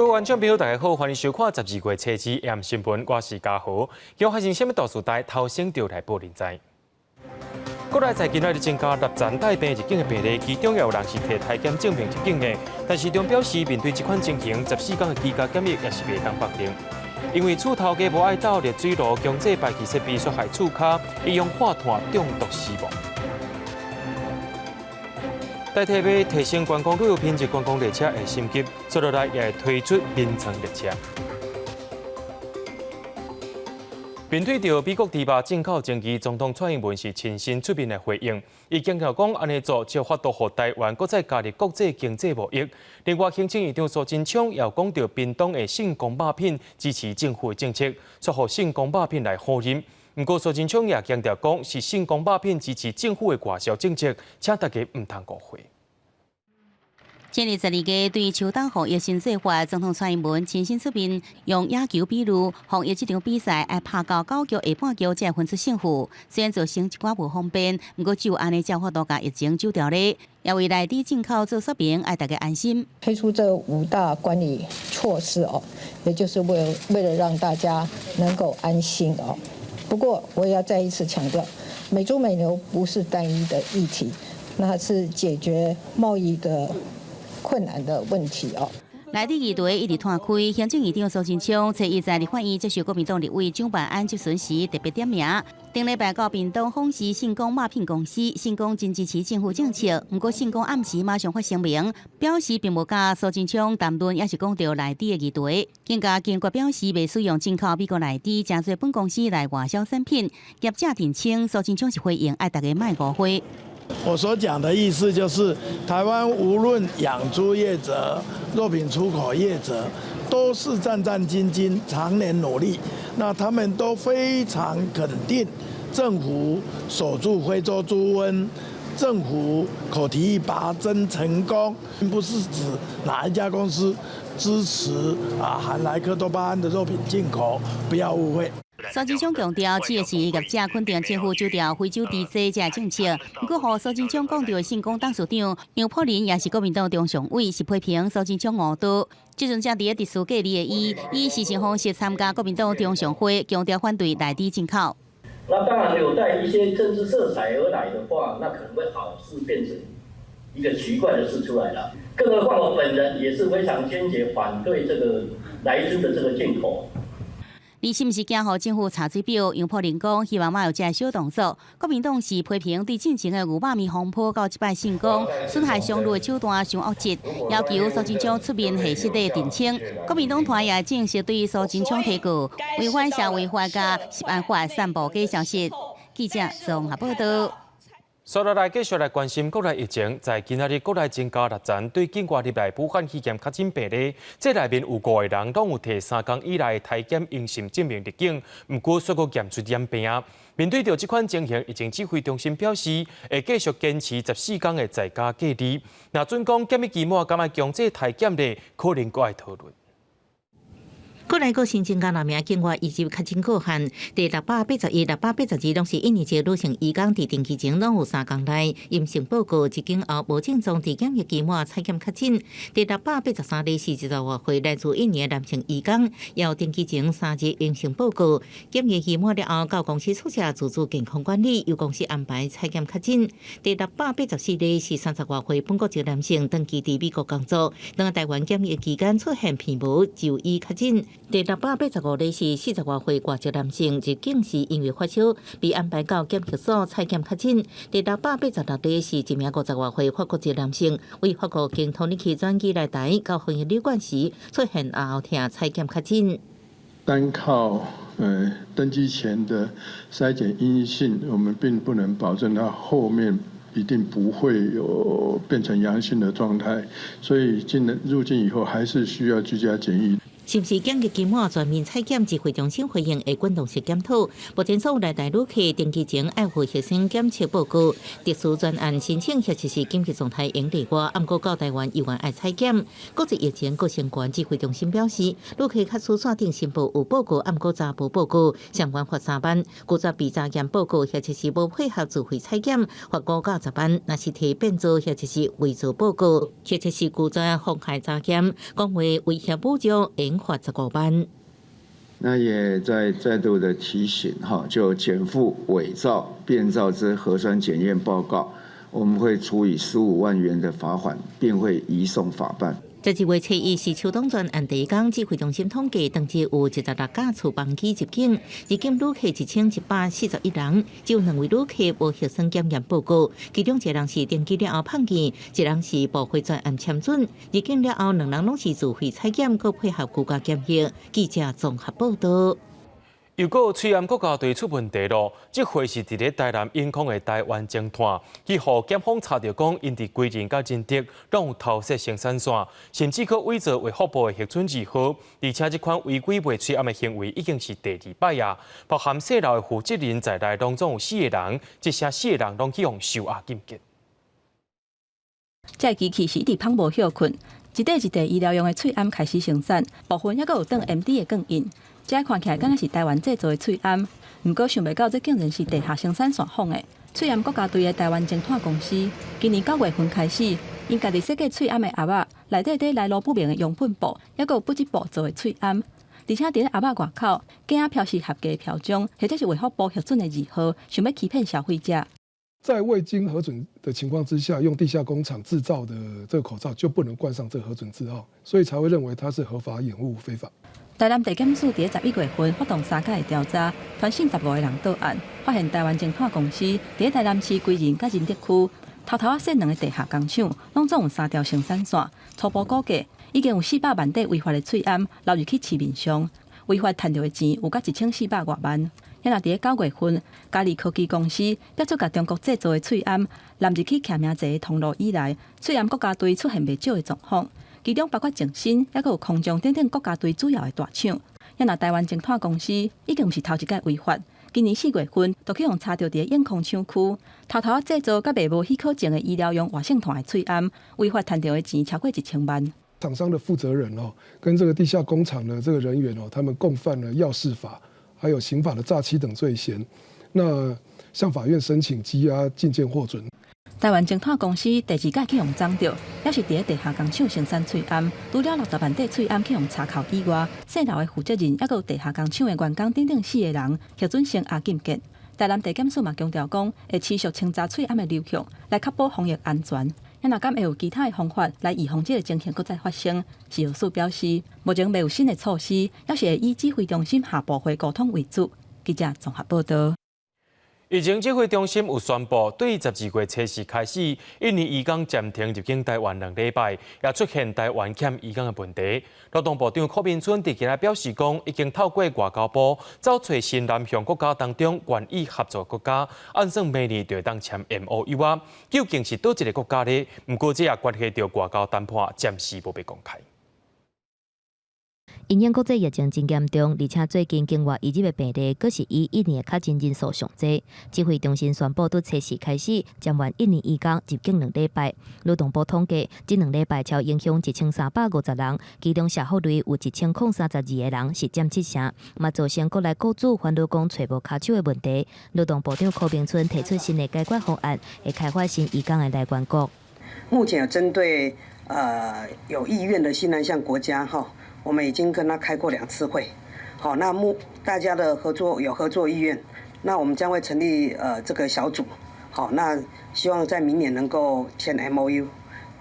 各位观众朋友，大家好，欢迎收看12月7日 AM 新闻，我是嘉豪。今发生什么大事代，头先就来报连载。国内在今仔日增加6例带病入境的病例，其中也有人是摕体检证明入境的。但是中表示，面对这款情形，14天的居家检疫也是袂当绑定。因为厝头家无爱倒热水炉，强制排气设备损害厝骹，伊用化碳中毒死亡。代替要提升观光旅游品质，观光列车会升级，接落来也会推出眠床列车。面对着美国猪肉进口争议，总统蔡英文是亲身出面来回应，伊强调讲安尼做就发度互台湾搁再加入国际经济贸易。另外，行政院长苏贞昌也讲到屏东的性公肉品支持政府的政策，说互性公肉品来好饮。不过，苏贞昌也强调讲是性公肉品支持政府的外销政策，请大家唔通误会。今日12月对秋冬防疫新做法，总统蔡英文亲身出面，用野球比喻，防疫这场比赛爱拍到9局下半局才会分出胜负。虽然造成一寡无方便，不过只有安尼才法度把疫情救掉咧。也为内地进口做说明，爱大家安心。推出这5大管理措施哦，也就是为了让大家能够安心哦。不过我也要再一次强调，美猪美牛不是单一的议题，那是解决贸易的困难的问题哦。内地议题一直摊开，行政院长苏贞昌在伊在立法院接受国民党立委蒋万安质询时特别点名，顶礼拜到屏东访视信公肉品公司，信公真支持政府政策，不过信公暗时马上发声明，表示并无甲苏贞昌谈论，也是讲到内地的议题，更加坚决表示未使用进口美国内地真侪本公司来外销产品。业者澄清，苏贞昌是回应，爱大家莫误会。我所讲的意思就是，台湾无论养猪业者、肉品出口业者，都是战战兢兢、常年努力。那他们都非常肯定，政府守住非洲猪瘟，政府口蹄疫拔针成功，并不是指哪一家公司支持含莱克多巴胺的肉品进口，不要误会。苏贞昌强调，这个是业者肯定政府就调非洲猪这政策。不过，和苏贞昌讲到的信公董事长杨柏林也是国民党中常委，是批评苏贞昌误导。即阵正伫咧特殊隔离的伊时常方式参加国民党中常会，强调反对内地进口。那当然有带一些政治色彩而来的话，那可能会好事变成一个奇怪的事出来了。更何况我本人也是非常坚决反对这个莱猪的这个进口。你是毋是惊互政府查水表？杨柏林讲，希望莫有这小动作。国民党是批评对进前的牛肉面风波到即摆成功，损害商路的手段伤恶质，要求苏贞昌出面系实地澄清。国民党团也正式对苏贞昌提告，违反社会法甲食安法散布假消息。记者综合报道。接下来继续来关心国内疫情，在今仔日国内增加6件对境外入来武汉肺炎确诊病例，这内面有5个人拢有摕3天以内体检阴性证明入境，不过却阁验出染病。面对着这款情形，疫情指挥中心表示，会继续坚持14天的在家隔离。那准讲检疫期末敢爱强制体检的，可能阁爱讨论。国内个新增加2名境外移入确诊个案，第681、682拢是印尼籍女性移工，伫定期前拢有3天内阴性报告，一经后无症状伫检疫期末采检确诊。第683例是12月岁来自印尼的男性移工，也有定期前3日阴性报告，检疫期末了后到公司宿舍自主健康管理，由公司安排采检确诊。第684例是30多岁本国籍男性，长期伫美国工作，等台湾检疫期间出现鼻毛，就医确诊。第685例是40多岁外籍男性，入境时因为发烧，被安排到检疫所采检确诊。第686例是一名50多岁法国籍男性，为法国经土耳其转机来台，到防疫旅馆时出现喉喉痛，采检确诊。单靠登机前的筛检阴性，我们并不能保证他后面一定不会有变成阳性的状态，所以入境以后还是需要居家检疫。是不是检疫期末全面采检指挥中心回应会滚动式检讨？目前所有来台旅客登记前爱附核酸检测报告，特殊专案申请或者是紧急状态营地外，暗过到台湾依然爱采检。国际疫情各相关指挥中心表示，旅客较输线顶申报有报告，暗过查无报告，相关罚3万；拒绝被查验报告或者是无配合自费采检，罚5到10万。若是提变造或者是伪造报告，或者是拒绝妨害查检，讲话威胁侮辱，应罚15万。那也再度的提醒哈，就减负、伪造、变造之核酸检验报告，我们会处以15万元的罚款，并会移送法办。12月7日是秋冬专案第一天，指挥中心统计当日有16架厝房机入境，入境旅客1141人，只有2位旅客无核酸检验报告，其中1人是登记了后判刑，1人是部会专案签准。入境了后，2人拢是自费采检，佮配合居家检疫。记者综合报道。又有翠安国家队出问题咯，这回是伫咧台南因空的台湾侦探，去互检方查到讲，因伫规人甲人德拢有偷窃生产线，甚至可伪造为福部的核准字号，而且这款违规卖翠安的行为已经是第2摆啊，包含细楼的负责人在内，当中有4个人，这些4个人拢去互收押禁戒。这机器是一直芳无休困，一块一块医疗用的翠安开始生产，部分还阁有当 MD 的更印。这看起来敢若是台湾制造的翠安，不过想袂到这竟然是地下生产线仿的。翠安国家队的台湾侦探公司，今年9月份开始，因家己设计翠安的盒仔，内底底来路不明的用品布，还阁有不织布做的翠安，而且伫咧盒仔外口，竟然标示合格标章，或者是为福部核准的字号，想要欺骗消费者。在未经核准的情况之下，用地下工厂制造的这个口罩就不能冠上这个核准字号，所以才会认为它是合法掩护非法。台南地检署伫11月份发动3届的调查，传讯15个人到案，发现台湾侦探公司伫台南市归仁甲仁德区偷偷设2个地下工厂，拢总有3条生产线。初步估计，已经有400万块违法的翠安流入去市面上，违法赚到的钱有甲1400多万。也若伫9月份，嘉利科技公司要出甲中国制造的翠安揽入去徛名侪的通路以来，翠安国家队出现袂少的状况。其中包括静新，还有空中等等国家队主要的大厂。也若台湾侦探公司已经毋是头一届违法，今年4月份就去用查到伫永康厂区偷偷制造甲卖无许可证的医疗用活性炭的翠安，违法赚到的钱超过1000万。厂商的负责人跟这个地下工厂的这个人员他们共犯了药事法还有刑法的诈欺等罪嫌，那向法院申请羁押禁见获准。台湾侦探公司第2届去用掌到，也是伫咧地下工厂生产翠安，除了60万块翠安去用查扣以外，细楼的负责人，还有地下工厂的员工等等4个人，核准升押禁戒。台南地检署嘛强调讲，会持续清查翠安的流向，来确保防疫安全。也若敢会有其他的方法来预防这个情形再发生，食药署表示，目前未有新的措施，也是会以指挥中心下部会沟通为主。记者综合报道。疫情指挥中心有宣布，对12月7日开始，印尼移工暂停入境台湾2礼拜，也出现台湾欠移工的问题。劳动部长柯明春伫今日表示讲，已经透过外交部找找新南向国家当中愿意合作国家，按算明年就会当签 MOU 啊。究竟是倒一个国家呢？不过这也关系到外交谈判，暂时无被公开。因应国际疫情真严重，而且最近境外移入的病例，阁是以印尼的确诊人数上济。指挥中心宣布，从7日开始，将原印尼移工入境2礼拜。劳动部统计，这2礼拜超影响1350人，其中社福类有1032个人，是占7成，嘛造成国内雇主烦恼讲找无卡手的问题。劳动部长柯明春提出新的解决方案，会开发新移工的来源国。目前有针对有意愿的新南向国家我们已经跟他开过2次会，好，那大家的合作意愿，那我们将会成立这个小组，好，那希望在明年能够签 MOU。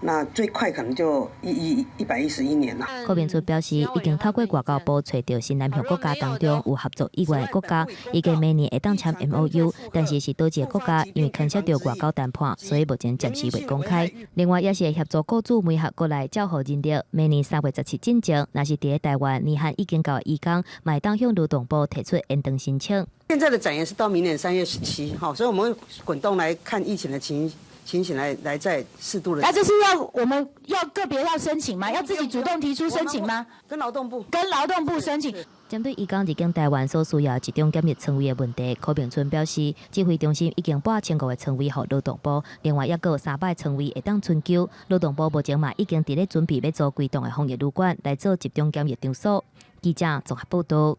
那最快可能就111年啦。柯明春表示，已经透过外交部找到新南向国家当中有合作意愿的国家，预计明年会当签 MOU， 但是倒一个国家，因为牵涉到外交谈判，所以目前暂时未公开。另外，也是会协助雇主媒合国来照护人力，明年3月17进前，若是伫台湾年限已经到的移工，嘛会当向劳动部提出延长申请。现在的展延是到明年3月17，所以我们会滚动来看疫情的情情形来再适度的。那这是我们要个别要申请吗？要自己主动提出申请吗？跟劳动部申请。针对移工入境台湾所需要集中检疫床位的问题，柯秉春表示，指挥中心已经把1500个床位给劳动部，另外还有300床位会当春救。劳动部目前嘛已经伫咧准备要做规栋的防疫旅馆来做集中检疫场所。记者综合报道。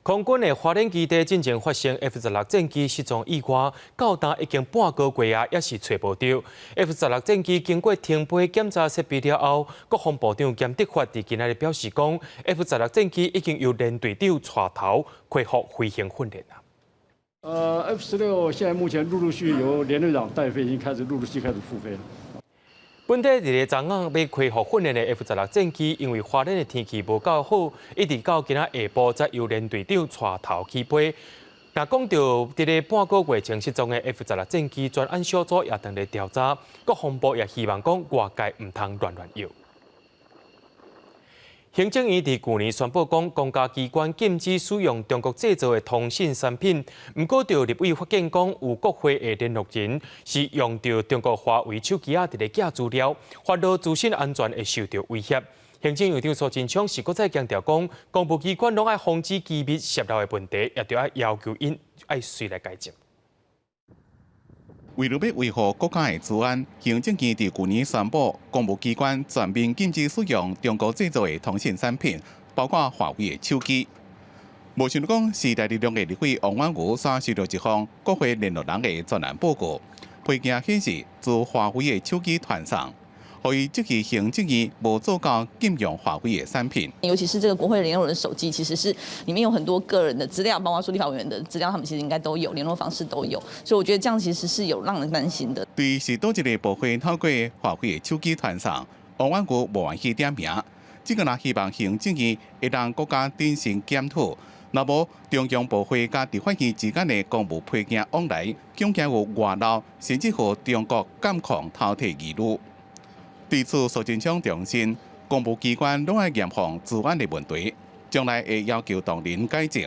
空军的花莲基地进前发生 F-16战机失踪意外，到今已经半个月啊，也是找无到。F-16战机经过停飞检查设备了后，国防部长兼德发伫今日表示讲 ，F-16战机已经由连队长带头恢复飞行训练啦。F-16现在目前陆续由连队长带飞，已经开始陆续开始复飞了。本地伫个昨暗要恢复训练的 F-16战机，因为花莲的天气无够好，一直到今仔下晡才由连队长带头起飞。若讲到伫个半个月前失踪的 F-16战机专案小组也当咧调查，国防部也希望讲外界唔通乱要。行政院伫去年宣布讲，公家机关禁止使用中国制造的通信产品。不过，就立委发现讲，有国会的联络人是用到中国华为手机伫咧假资料，发到资讯安全会受到威胁。行政院长苏贞昌是搁再强调讲，公务机关拢爱防止机密泄露的问题，也着要求因爱随来改正。为了要维护国家的治安，行政院伫去年宣布，公务机关全面禁止使用中国制造的通信产品，包括华为的手机。无想到讲，时代力量的立委王婉瑜所收到一封国会联络人的专案报告，批件显示，自华为的手机传送。所以，这个行政院无做到禁用华为的产品，尤其是这个国会联络人手机，其实是里面有很多个人的资料，包括立法委员的资料，他们其实应该都有，联络方式都有，所以我觉得这样其实是有让人担心的。对于是多一个部会透过华为的手机传送，王婉瑜无愿去点名，这个若希望行政院会让国家进行检讨，若无中央部会甲地方院之间的公务批件往来，恐惊有外漏，甚至和中国监控偷摕疑虑。对此，苏贞昌重申，公务机关拢爱严防治安的问题，将来会要求同仁改正。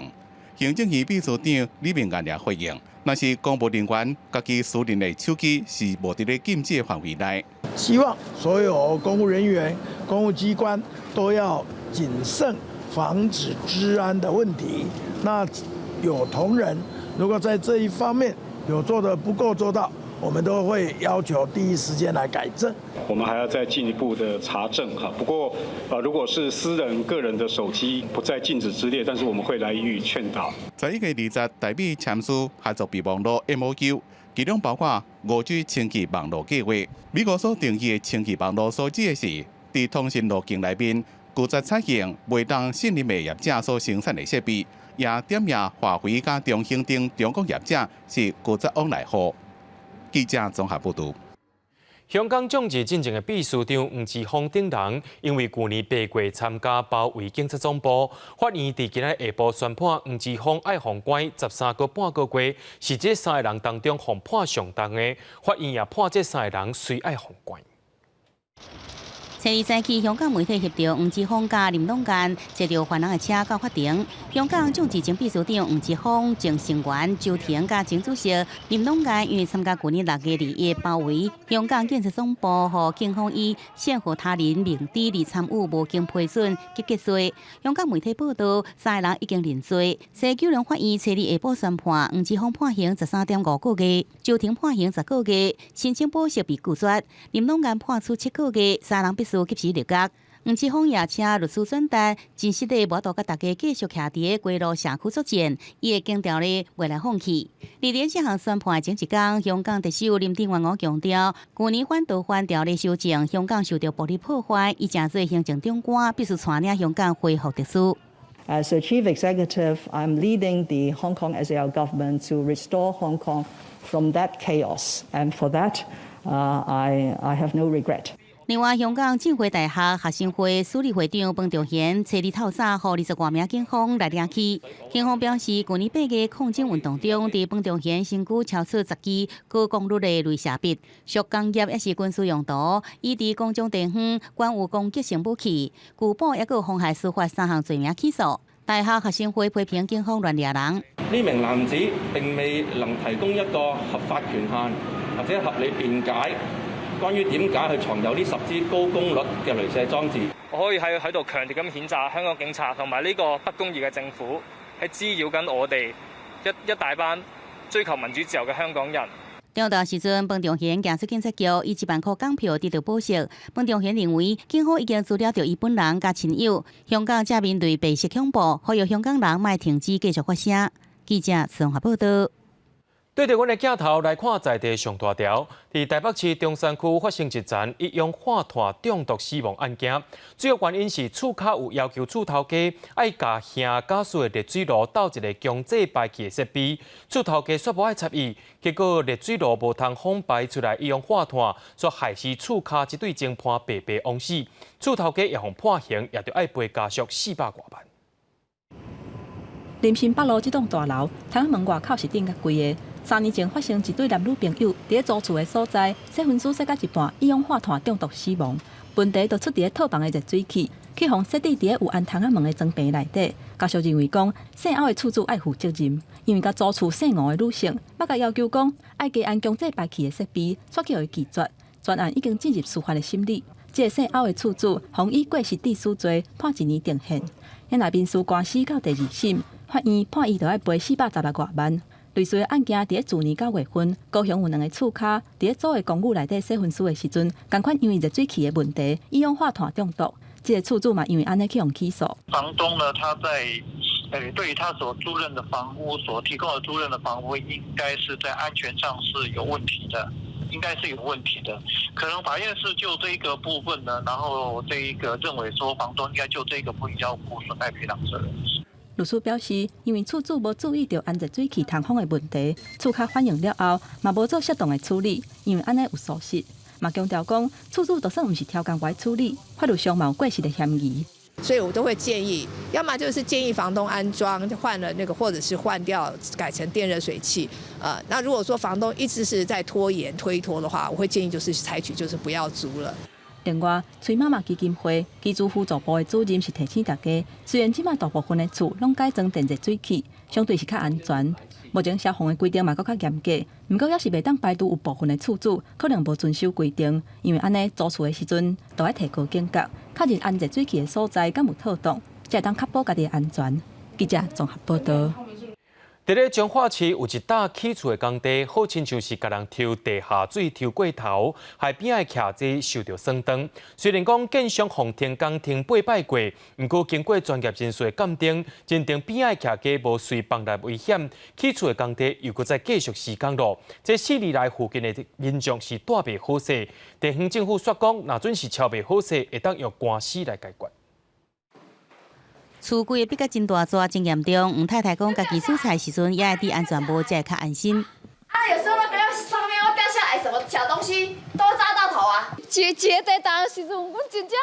行政院秘书长李明安也回应，若是公务人员家己私人的手机是无伫咧禁止范围内，希望所有公务人员、公务机关都要谨慎，防止治安的问题。那有同仁如果在这一方面有做得不够做到，我们都会要求第一时间来改正。我们还要再进一步的查证哈。不过，如果是私人个人的手机不在禁止之列，但是我们会来予以劝导。11月20日，台美签署合作备忘录 MOU， 其中包括5G 清气网络计划。美国所定义的清气网络所指的是，在通讯路径内面，负责采用未当信任的业者所生产的设备，也点名华为甲中兴等中国业者是负责往来户。记者综合报道。香港政治进程的秘书长黄之锋等人，因为去年8月参加包围警察总部，法院伫今日下晡宣判黄之锋爱互关13个半个月，是这3个人当中互判上重的。法院也判这3个人虽爱互关。2024起，香港媒体协调黄之锋甲林董干坐着犯人的车到法庭。香港政治前秘书长黄之锋、前成员周庭甲前主席林董干因为参加去年6月2日包围香港警察总部，和警方以陷害他人明知而参与无经批准及结罪。香港媒体报道，3个人已经认罪。西九龙法院20日下晡宣判黄之锋判刑13.5个月，周庭判刑10个月，申请保释被拒绝。林董干判处7个月，3人必须及时入监。黄之锋也请律师转达，真实的无度甲大家继续徛伫街路社区作战，伊会强调咧未来放弃。而这项宣判前一天，香港特首林郑月娥强调，去年反逃犯条例修正，香港受到暴力破坏，伊正做行政长官，必须带领香港恢复秩序。As a chief executive, I'm leading the Hong Kong SAR government to restore Hong Kong from that chaos, and for that, I have no regret. 另外，香港浸会大学学生会署理会长彭兆贤初日透早，和20多名警方来抓起。警方表示，去年8月抗争运动中，伫彭兆贤身躯超出10支高功率的镭射笔，属工业也是军事用途。伊伫公众地方管有攻击性武器，据报也有妨害司法3项罪名起诉。大学学生会批评警方乱抓人。呢名男子並未能提供一個合法權限，或者合理辯解，關於點解去藏有呢10支高功率嘅雷射裝置。我可以喺度強烈咁譴責香港警察同埋呢個不公義嘅政府，係滋擾緊我哋一大班追求民主自由嘅香港人。中晝時陣，彭忠賢行出警察局，以1萬塊港票得到保釋。彭忠賢認為，警方已經資料到伊本人甲親友，香港正面對白色恐怖，呼籲香港人莫停止繼續發聲。記者陳華報道。對着阮的鏡頭來看在地上大條，在台北市中山區發生一件一氧化碳中毒死亡案件，主要原因是厝卡有要求厝頭家愛甲兄家屬的熱水爐倒一個強制排氣的設備，厝頭家說無愛插伊，結果熱水爐無通風排出來一氧化碳，所害死厝卡一對情伴白白枉死，厝頭家也互判刑，也着愛賠家屬400多萬。林森北路這棟大樓，窗仔門外口是頂甲規個。3年前發生一對男女朋友佇租厝的所在，細分子燒到一半，一氧化碳中毒死亡。問題就出佇套房的熱水器，去互設置佇有安窗仔門的裝備內底。家屬認為講，姓歐的厝主愛負責任，因為甲租厝姓吳的女性，捌甲要求講愛加安強制排氣的設備，卻叫伊拒絕。專案已經進入司法的審理。這個姓歐的厝主，予以過失致死罪，判1年定刑。因內民事官司到第2審，法院判伊就要賠416多萬。類似的案件，佇去年9月份，高雄有2個厝卡，佇租的公寓內底細分子的時陣，同款因為熱水器的問題，一氧化碳中毒。這個厝主嘛，因為安尼去用起訴。房東呢，他在對於他所租賃的房屋所提供的租賃的房屋，應該是在安全上是有問題的，應該是有問題的。可能法院是就這一個部分呢，然後這一個認為說房東應該就這個部分要負損害賠償責任。律師表示，因為厝主無注意到安熱水器通風的問題，厝卡反映了後，嘛無做適當的處理，因為安尼有疏失。嘛強調講，厝主就算唔是調工外處理，法律上嘛有過失的嫌疑。所以我都會建議，要麼就是建議房東安裝換了那個，或者是換掉改成電熱水器。那如果說房東一直是在拖延推脫的話，我會建議就是採取就是不要租了。另外，崔媽媽基金會基礎輔助部的主任是提醒大家，雖然即馬大部分的厝攏改裝電熱水器，相對是較安全。目前消防的規定嘛，佫較嚴格，不過也是袂當排除有部分的厝主可能無遵守規定，因為安尼租厝的時陣，都要提高警覺，確認安熱水器的所在敢有透動，才會當確保家己的安全。記者綜合報道。在咧彰化市有一搭起厝的工地，好親像是甲人抽地下水抽過頭，海邊的徛者受到損傷。雖然講建商互停工停8擺過，不過經過專業人士的鑑定，認定邊的徛家無隨房內危險，起厝的工地又擱再繼續施工咯。這4年來附近的民眾是住袂好勢，地方政府說講，若準是超袂好勢，會當用官司來解決。厝規個壁甲真大抓，真嚴重。吳太太講，家己煮菜時陣也愛佇安全帽，才會較安心。有時候那個上面要掉下來什麼小東西，都會炸到頭啊！接地打的時陣，我真正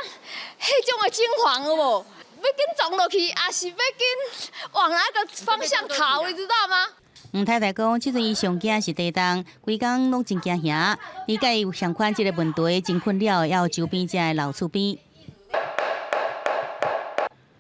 迄種的驚慌了無，要緊撞落去，還是要緊往哪個方向逃，你知道嗎？吳太太講，即陣伊上驚是地動，規工攏真驚嚇。理解有相款即個問題，真困擾，要有周邊才會老厝邊。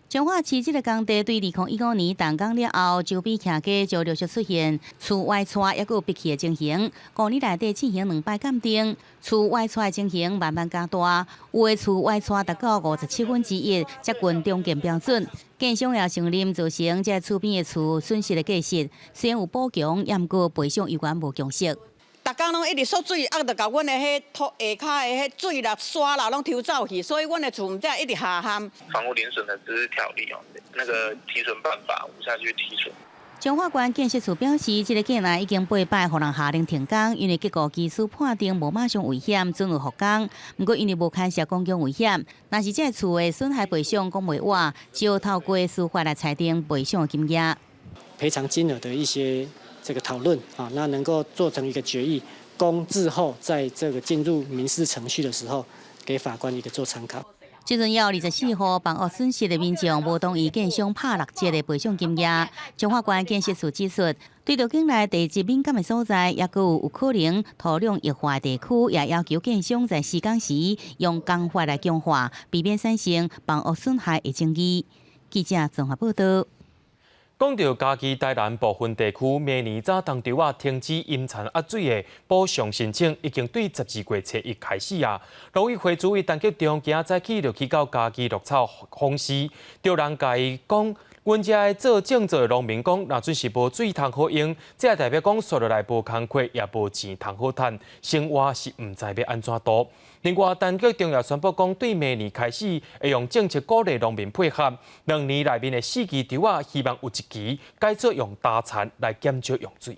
彰化市這個工地對2015年動工了後，周邊徛家就陸續出現厝歪斜，也有閉氣的情形。5年內底進行2擺鑑定，厝歪斜的情形慢慢加大，有的厝歪斜達到1/57，接近中間標準。建商也承認造成這厝邊的厝損失的過失，雖然有補強，也毋過賠償有關無共識。逐工攏一直縮水，就甲阮的迄土下骹的迄水啦、沙啦，攏抽走去，所以阮的厝毋才一直下陷。房屋零损的只是條例哦，那個提損辦法，我們下去提損。彰化縣建設處表示，這個建案已經8擺，互人下令停工，因為結果技術判定無馬上危險，準有復工。不過因為無牽涉公共危險，若是這厝的損害賠償講袂活，只有透過司法來裁定賠償的金額。賠償金額的一些這個討論啊，那能夠做成一個決議，供日後在這個進入民事程序的時候，給法官一個做參考。最近要24號房屋損失的民眾無同意建商拍落這個賠償金額。彰化縣建設處指出，對到境內地質敏感的所在，也有可能土壤液化地區，也要求建商在施工時用工法來強化，避免產生房屋損害的爭議。記者綜合報道。讲到嘉义台南部分地区，明年早当周停止淹田压水的补偿申请，已经对12月初1开始啊。农委会主委陈吉中今仔早起就去到嘉义绿草荒溪，有人甲伊讲。阮遮的做种植的农民讲，若准是无水通好用，这也代表讲刷落来无工课，也无钱通好趁，生活是毋知要安怎度。另外，陈吉中也宣布讲，对明年开始会用政策鼓励农民配合，2年内面的4期稻啊，希望有1期改做用大田来减少用水。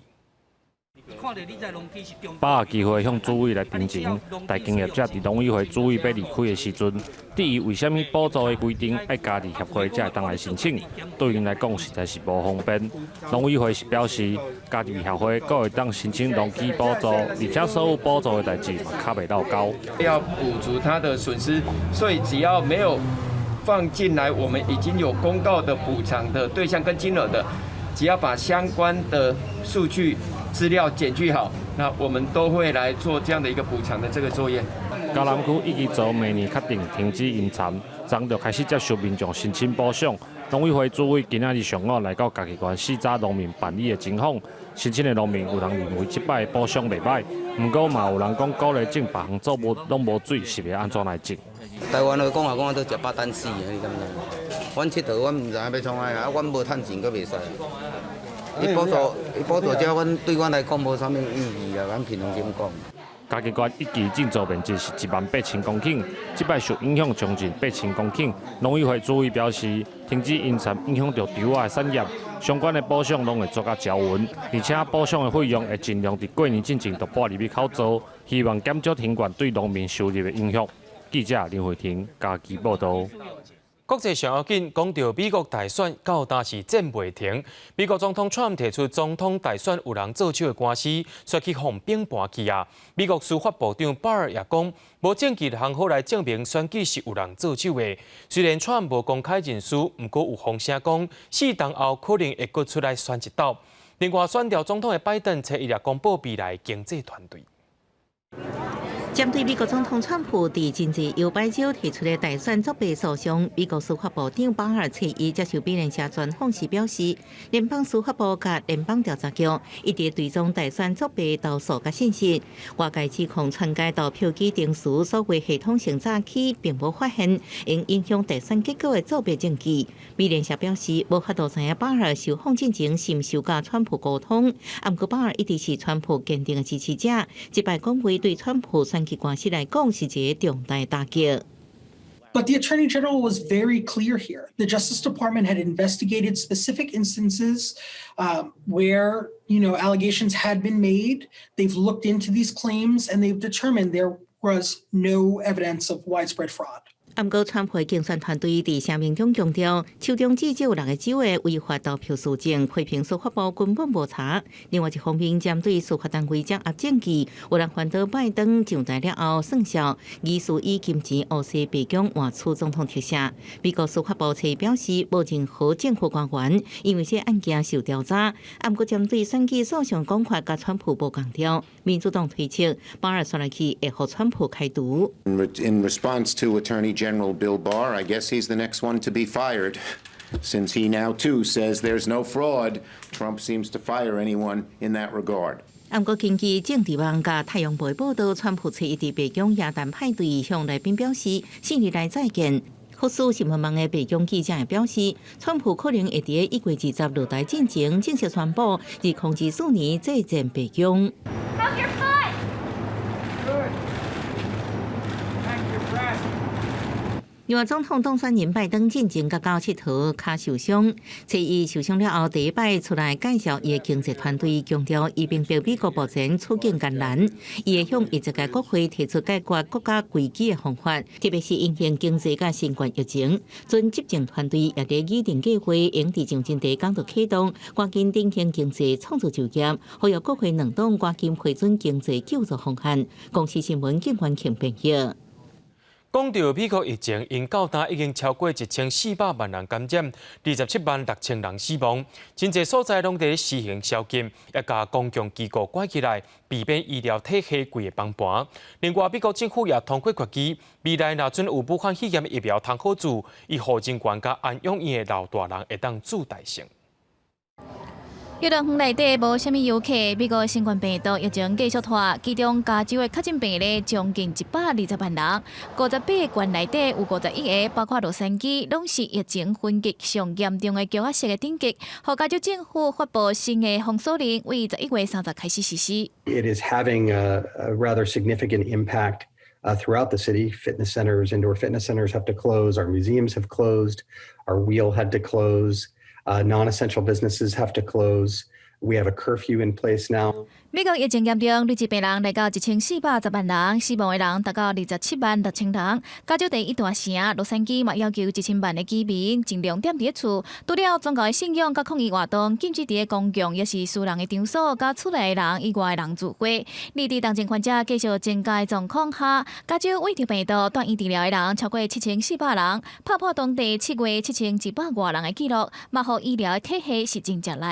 把握机会向主委来陈情，大经业者伫农委会主委要离开的时阵，第一为虾米补助的规定爱家己协会才会当来申请，对因来讲实在是无方便。农委会是表示，家己协会阁会当申请农机补助，而且所有补助的代志嘛卡袂到高。要补足他的损失，所以只要没有放进来，我们已经有公告的补偿的对象跟金额的，只要把相关的数据。资料检具好，那我们都会来做这样的一个补偿的这个作业。嘉南区已经做明年确定停止淹田，昨就开始接受民众申请补偿。农委会主委今仔日上午来到嘉义县4早农民办理的情况，申请的农民有人认为这摆补偿袂歹，不过嘛有人讲鼓励种别项作物拢无水，是要安怎来种？台湾的讲都食饱等死啊！你敢知？阮佚佗，阮唔知影要创啥啊，阮无趁钱，阁袂使。伊补助这阮对阮来讲无啥物意义啊，阮凭良心讲。嘉义县1期种植面积是18000公顷，这摆受影响将近8000公顷。农委会主委表示，停止淹田影响到稻仔的产业，相关的补偿拢会做甲条文，而且补偿的费用会尽量伫过年之前都拨入去口做，希望减少停管对农民收入的影响。记者林慧婷嘉义报道。国际上要紧，讲到美国大选到今是战袂停。美国总统川普提出总统大选有人做手的官司，率去互冰盘去啊。美国司法部长巴尔也讲，无证据项好来证明选举是有人做手的。虽然川普无公开认输，不过有风声讲4档后可能会阁出来选一道。另外，选调总统的拜登，初一也公布未来经济团队。针对美国总统川普伫经济摇摆州提出的大选作弊诉讼，美国司法部长巴尔初一接受美联社专访时表示，联邦司法部甲联邦调查局一直追踪大选作弊投诉甲信息。外界指控参加投票机定时所谓系统性早起，并无发现因影响大选结果的作弊证据。美联社表示，无法度知影巴尔受访进前是毋是有甲川普沟通，不过巴尔一直是川普坚定的支持者，这摆讲话对川普选官司来讲是一个重大打击。But the Attorney General was very clear here. The Justice Department had investigated specific instances where, allegations had been made. They've looked into these claims and they've determined there was no evidence of widespread fraud. 不过，川普竞选团队伫声明中强调，手中至少有6个州的违法投票事件，批评司法部根本无查。另外一方面，针对司法单位掌握证据，有人反对拜登上台了后算账，疑似以金钱讹洗白宫换取总统特赦。美国司法部则表示，无任何政府官员因为这案件受调查。不过，针对选举诉讼讲法，甲川普无共调。民主党推测，巴尔刷来去会互川普开除。In response to Attorney General Bill Barr, I guess he's the next one to be fired. Since he now too says there's no fraud, Trump seems to fire anyone in that regard. 不过，根据政治网甲太阳报报道，川普初一伫白宫耶诞派对向来宾表示4年来再见。福斯新闻网的白宫记者也表示，川普可能会伫1月20落台进前正式宣布2024年再战白宫。另外，总统当选人拜登进前甲到佚佗，脚受伤。初一受伤了后，第一摆出来介绍伊的经济团队，强调伊并对美国目前处境艰难，伊会向一届国会提出解决国家危机的方法，特别是因应经济甲新冠疫情。准执政团队也伫拟定计划，用伫上阵第一天就启动，赶紧振兴经济，创造就业，呼吁国会两党赶紧批准经济救助方案。公司新闻警官请评析。讲到美国疫情，因到今已经超过1400万人感染，27万6千人死亡。真侪所在拢伫施行宵禁，也甲公共机构关起来，避免医疗体系规个崩盘。另外，美国政府也通过决议，未来若准有武汉肺炎疫苗通好注，以护诊官甲安养院的老大人会当注代性。游乐园内底无虾米游客，美国新冠病毒疫情继续拖，其中加州的确诊病例将近120万人，58县内底有51个，包括洛杉矶，拢是疫情分级上严重的高压式的顶级。和加州政府发布新的封锁令，为11月30开始实施。It is having a rather significant impact throughout the city. Fitness centers, indoor fitness centers have to close. Our museums have closed. Our wheel had to close. Non-essential businesses have to close. We have a curfew in place now. 美国疫情严重，累计病人来到1410万人，死亡的人达到27万6千人。加州第一大城洛杉矶嘛要求1000万的居民尽量踮伫厝，除了宗教的信仰甲抗议活动，禁止伫公共也是私人的场所甲厝内的人以外的人聚会。立伫重症患者继续增加的状况下，加州为着病毒断医治疗的人超过7400人，打破当地7月7100多人的纪录，嘛互医疗的体系是真接力。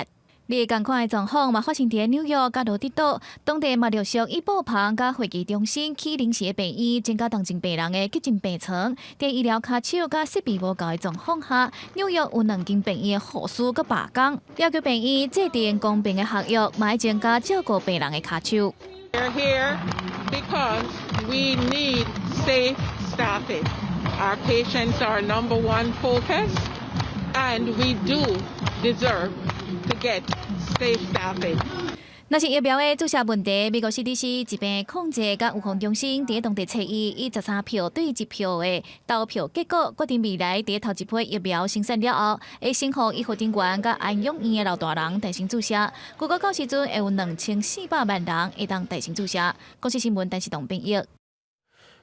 另同款的状况嘛发生伫纽约甲罗德岛，当地嘛陆续以爆棚甲会议中心起临时的病院，增加重症病人的急诊病床。在医疗卡手甲设备无够的状况下，纽约有2间病院的护士佮罢工，要求病院制定公平的合约，嘛要增加照顾病人的卡手。We're here because we need safe staffing. Our patients are number one focus, and we do deserve to get safe staffing. 若是疫苗的注射问题，美国 CDC 疾病控制甲预防中心伫当地初一以13票对1票的投票结果，决定未来伫头一批疫苗生产了后，会先互医护人员甲安养院的老大人提前注射。估计到时阵会有2400万人会当提前注射。公司新闻电视董炳益。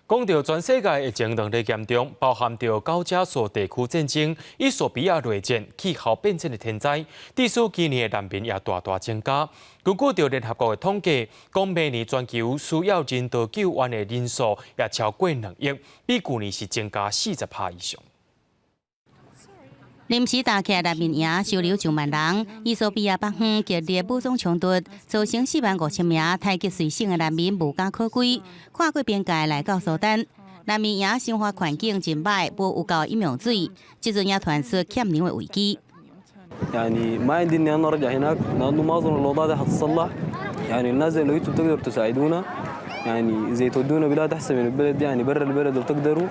讲到全世界疫情能力严重，包含着高加索地区战争、伊索比亚内战、气候变迁的天灾，致使今年的难民也大大增加。根据着联合国的统计，讲明年全球需要人道救援的人数也超过2亿，比去年是增加40%以上。临时打起难民营收留9万人，伊索比亚北方激烈武装冲突，造成45000名泰籍随省的难民无家可归，跨过边界来到苏丹。难民营生活环境真歹，无有够饮用水，即阵也传出欠粮的危机。يعني ما عندي اني انا ارجع هناك لانه ما اظن الاوضاع دي حتتصلح يعني الناس زي لو انتم تقدروا تساعدونا يعني زي تودونا بلاد احسن من البلد دي يعني برا البلد لو تقدروا。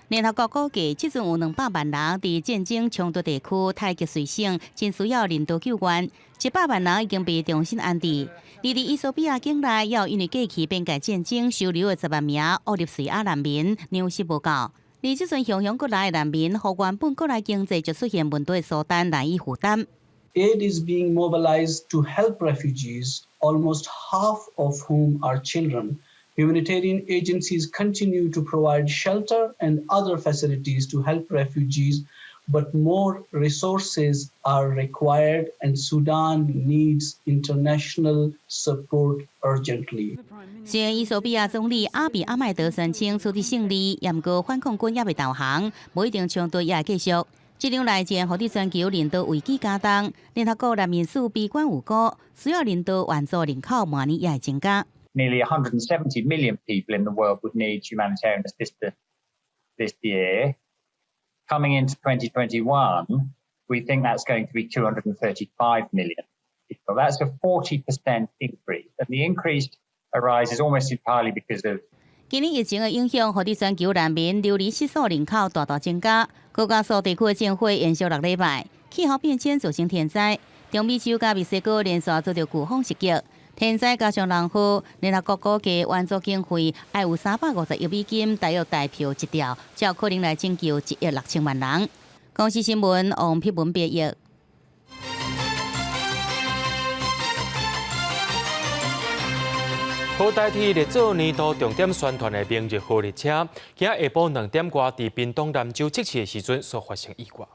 联合国估计，即阵有200万人伫战争冲突地区泰籍随省，真需要人道救援。100万人已经被重新安置。而伫伊索比亚境内，也有因为过去边界战争收留的10万名乌入随亚难民，粮食无够。而即阵向过来的难民，和原本国内经济就出现问题的苏丹难以负担。Aid is being mobilized to help refugees, almost half of whom are children. Humanitarian agencies continue to provide shelter and other facilities to help refugees, but more resources are required and Sudan needs international support urgently. 虽然伊索比亚总理阿比阿迈德宣称取得胜利，不过反抗军也未投降，无一定冲突也会继续。这场内战让全球人道危机加重，联合国难民署悲观预估，需要人道援助人口明年也会增加。Nearly 170 million people in the world would need humanitarian assistance this year. Coming into 2021, we think that's going to be 235 million people. That's a 40% increase. And the increase arises almost entirely because of 今年疫情的影响，让全球难民流离失所人口大大增加。高加索地区的政府延续6礼拜，气候变迁造成天灾，中美洲甲墨西哥连续遭到飓风袭击。天灾加上人祸，联合国估计援助经费要有350亿美金，大约代票1条，才有可能来拯救1亿6千万人。公司新闻王碧文编译。好代替列做年度重点宣传的明日号列车，今下晡2点多伫屏东南州测试的时阵所发生意外。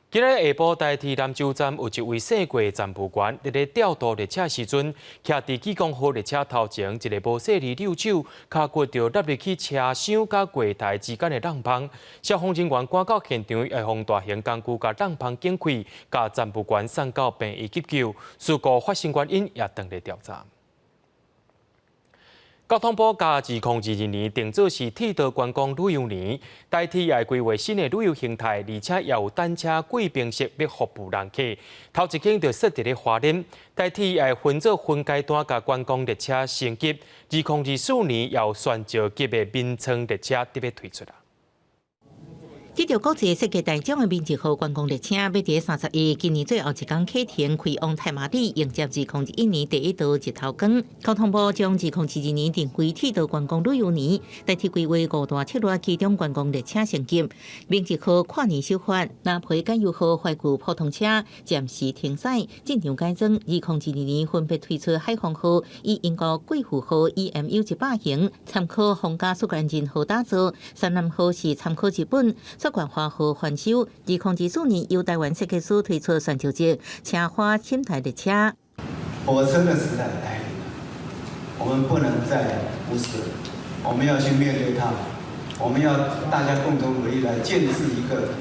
今日下晡，台铁南州站有一位姓郭的站务员，伫咧调度列车时阵，徛伫纪光号列车头前一个无细里溜手，脚骨着落入去车厢甲柜台之间的浪棚。消防人员赶到现场，要用大型工具甲浪棚剪开，甲站务员送到病院急救。事故发生原因也等咧调查。交通部加2022年定做是铁道观光旅游年，代替也规划新的旅游形态，而且也有单车贵宾式要服务人客。头一间就设伫咧花莲，代替也分做分阶段甲观光列车升级。2024年也有选召级的民乘列车特别推出啦。这条国际世界大奖的民1号观光列车，要伫31今年最后一天启停，开往太麻里，迎接2021年第一道日头光。交通部将2022年定为铁道观光旅游年，代替规划5大铁路其中观光列车升级。民1号跨年首发，拿配加油号怀旧普通车暂时停驶，进场改装。2022年分别推出海防号以英国贵妇号 EMU 100型，参考皇家苏格兰人号打造；山南号是参考日本。冠花号翻修，2024年由台湾设计师推出选召级车花新台列车。火车的时代来临了，我们不能再无视，我们要去面对它，我们要大家共同努力来建制一个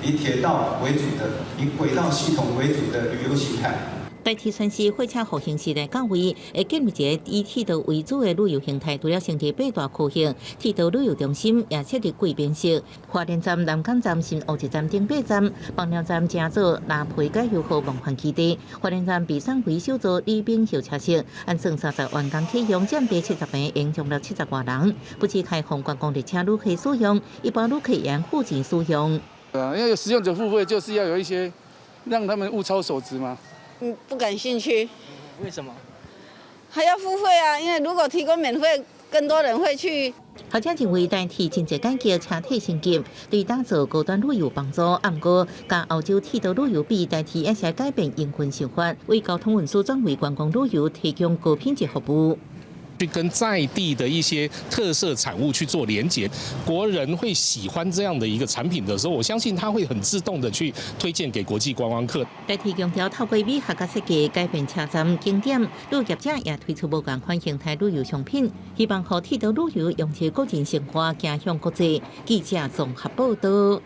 以铁道为主的、以轨道系统为主的旅游形态。代替全市火车复兴时代到位，会建立一个以铁道为主的旅游形态。除了成立8大区型铁道旅游中心，也设立贵宾式。花莲站、南港站、新澳一站、顶北站、枋寮站正做拿配加油号梦幻基地。花莲站比上维修做礼宾候车室，按算30万工启用，占地70平，应容了70万人。不止开放观光列车旅客使用，一般旅客也按付钱使用。因为有使用者付费，就是要有一些让他们物超所值嘛。不感兴趣。为什么？还要付费啊？因为如果提供免费，更多人会去。学者认为，代替真济改革车体升级，对打造高端旅游帮助。不过，甲澳洲铁道旅游比，代替也是改变营运手法，为交通运输转为观光旅游提供高品质服务。去跟在地的一些特色产物去做连结，国人会喜欢这样的一个产品的时候，我相信他会很自动的去推荐给国际观光客。代替强调透过美学甲设计改变车站景点，旅游业者也推出无共款形态旅游商品，希望和铁道旅游用起个人生活走向国际。记者综合报道。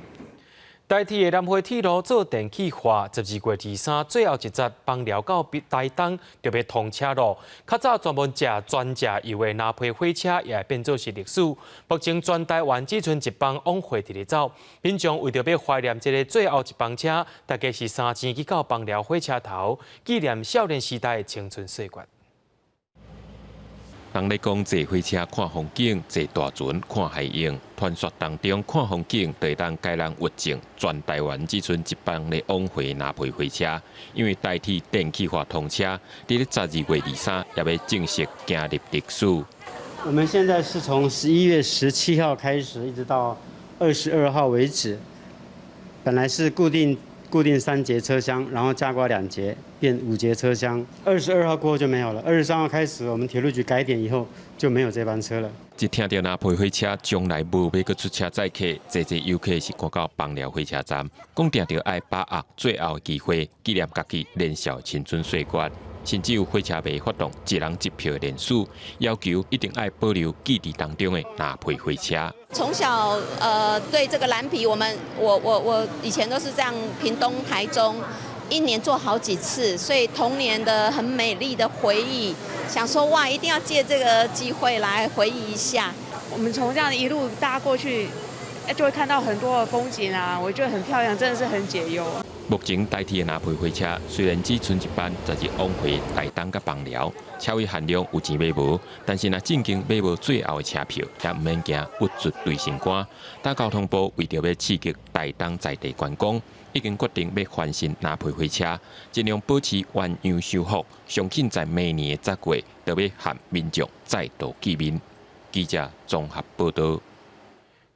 代替的南回铁路做电气化，12月23最后一节邦寮到台东就要通车路。较早专门专车油的南回火车也变作是历史。目前全台湾只剩一班往回伫咧走，民众为着要怀念这个最后一班车，大概是3钱去到邦寮火车头，纪念少年时代的青春岁月。人咧讲坐火车看风景，坐大船看海洋，传说当中看风景就会当解人郁症。全台湾只剩一班咧往回南回火车，因为代替电气化通车，伫咧12月23也要正式行入历史。我们现在是从11月17号开始，一直到22号为止。本来是固定3节车厢，然后加挂2节，变5节车厢。22号过后就没有了。23号开始，我们铁路局改点以后就没有这班车了。一听到南回火车将来无要搁出车载客，济游客是赶到邦寮火车站，讲定着爱把握最后的机会，纪念家己年少青春岁月。甚至有火车迷发动一人一票联署，要求一定要保留记忆当中的南回火车。从小对这个蓝皮，我以前都是这样，屏东、台中，一年做好几次，所以童年的很美丽的回忆，想说哇，一定要借这个机会来回忆一下。我们从这样一路搭过去，就会看到很多的风景啊，我觉得很漂亮，真的是很解忧。目前代替的南回火车虽然只剩一班12往回台东甲邦寮，车位限量有钱买无，但是若正经买无最后的车票，也唔免惊不足对心肝。但交通部为着要刺激台东在地观光，已经决定要翻新南回火车，尽量保持原样修复，相信在明年的10月，就要和民众再度见面。记者综合报道。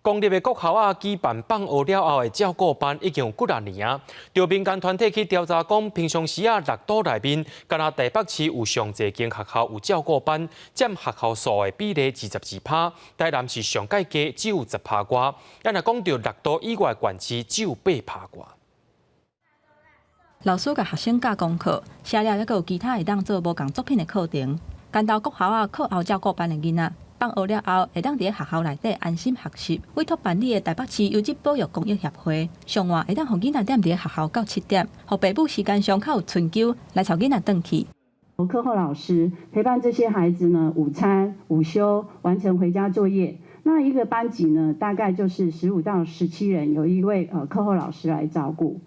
公立的国校啊，举办放学了后的照顾班已经有几年啊。由民间团体去调查讲，平常时啊，6都内面，敢若台北市有上侪间学校有照顾班，占学校数的比例22%，台南市上界低只有10%外。咱若讲到6都以外县市，只有8%外。老师甲学生教功课，写了还有其他会当做无共作品的课程。干到国校啊，课后照顾班的囡仔。放学了后，会当伫学校内底安心学习。委托办理的台北市优质保育公益协会，上晏会当互囡仔踮伫学校到7点，互爸母时间上较有春秋来带囡仔转去。课后老师陪伴这些孩子呢，午餐、午休完成回家作业。那一个班级呢，大概就是15到17人，有一位课后老师来照顾。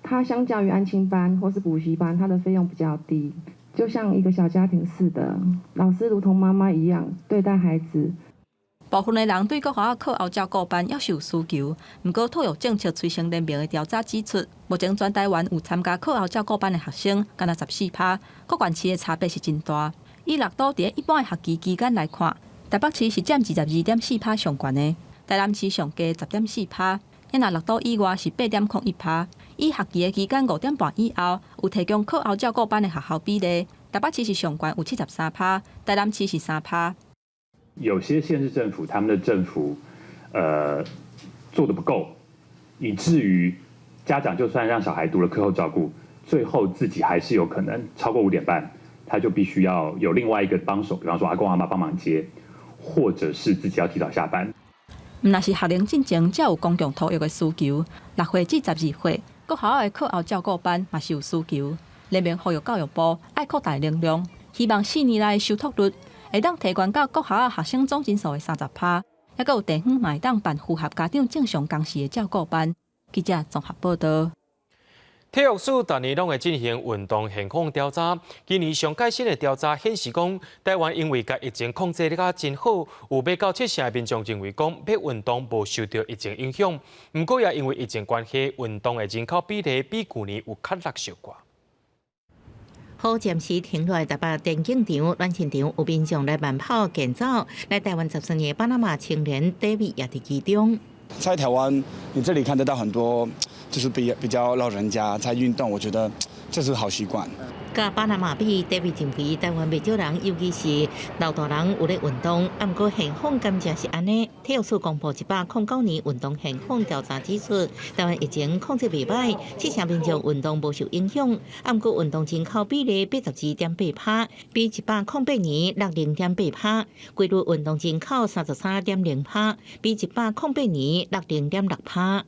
它相较于安亲班或是补习班，它的费用比较低，就像一个小家庭似的，老师如同妈妈一样对待孩子。部分的人对国学校课后照顾班也是有需求，不过托育政策催生联名的调查指出，目前全台湾有参加课后照顾班的学生，敢若14%，各县市的差别是真大。以6都伫一般的学期期间来看，台北市是占22.4%上悬的，台南市上加10.4%，若6都以外是8.01%。以学期的期间5点半以后有提供课后照顾班的学校比例，台北市是上悬有73%，台南市是3%。有些县市政府他们的政府，做得不够，以至于家长就算让小孩读了课后照顾，最后自己还是有可能超过5点半，他就必须要有另外一个帮手，比方说阿公阿嬷帮忙接，或者是自己要提早下班。若是学龄进前才有公共托育的需求，6岁至12岁，各学校的课後照顧班嘛是有需求。联名呼籲教育部愛擴大能量，希望4年內收托率會當提懸到各學校學生總人數的30%，也有地方嘛會當辦符合家長正常工時的照顧班。記者綜合報道。體育署逐年攏會進行運動現況調查，今年上屆新的調查顯示講，台灣因為甲疫情控制得較真好，有87%的民眾認為講，要運動無受到疫情影響。不過也因為疫情關係，運動的人口比例比去年有較落小寡。好，暫時停落來台北電競場、暖身場有民眾來慢跑健走，來台灣13年巴拿馬青年 David 也在其中。在台灣，你這裡看得到很多，就是比較老人家在運動，我覺得這是好習慣。甲巴拿馬比 ，David 認為台灣未少人，尤其是老大人有咧運動，不過現況感覺是安尼。體育署公布109年運動現況調查指出，台灣疫情控制袂歹，7%民眾運動無受影響，不過運動人口比例82.8%，比108年落0.8%，規律運動人口33.0%，比108年落0.6%。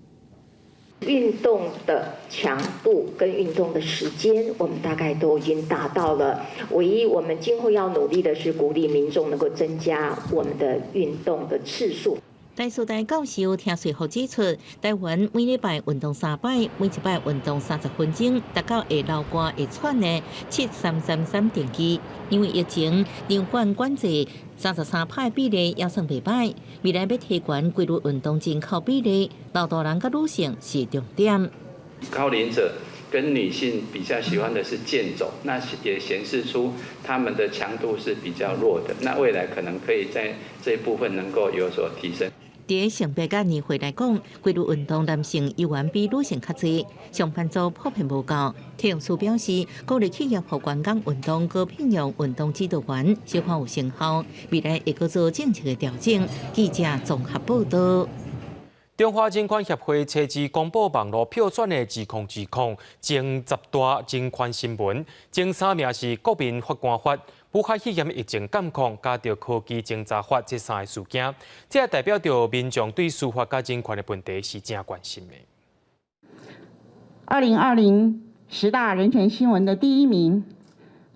运动的强度跟运动的时间，我们大概都已经达到了。唯一我们今后要努力的是鼓励民众能够增加我们的运动的次数。台师大教授听随后指出，台湾每禮拜運動3擺，每一擺運動30分鐘，達到會流汗會喘的7333定期。因為疫情流感管制，33%比例也算袂歹。未來要提高規律運動人口比例，老大人甲女性是重點。高齡者跟女性比較喜歡的是健走，那也顯示出他們的強度是比較弱的。那未來可能可以在這一部分能夠有所提升。在性別甲年會來講，規律運動男性遊玩比女性較濟，上班族普遍無夠。體育署表示，鼓勵企業和員工運動，高聘用運動指導員，小看有成效，未來會閣做政策的調整。記者綜合報道。中華證券協會初次公布網絡票選的指控，前10大證券新聞，前3名是國民法官法、武漢肺炎疫情監控，加上科技偵查法這3個事件，這也代表着民眾對司法甲人權的問題是真關心的。202010大人權新聞的第1名，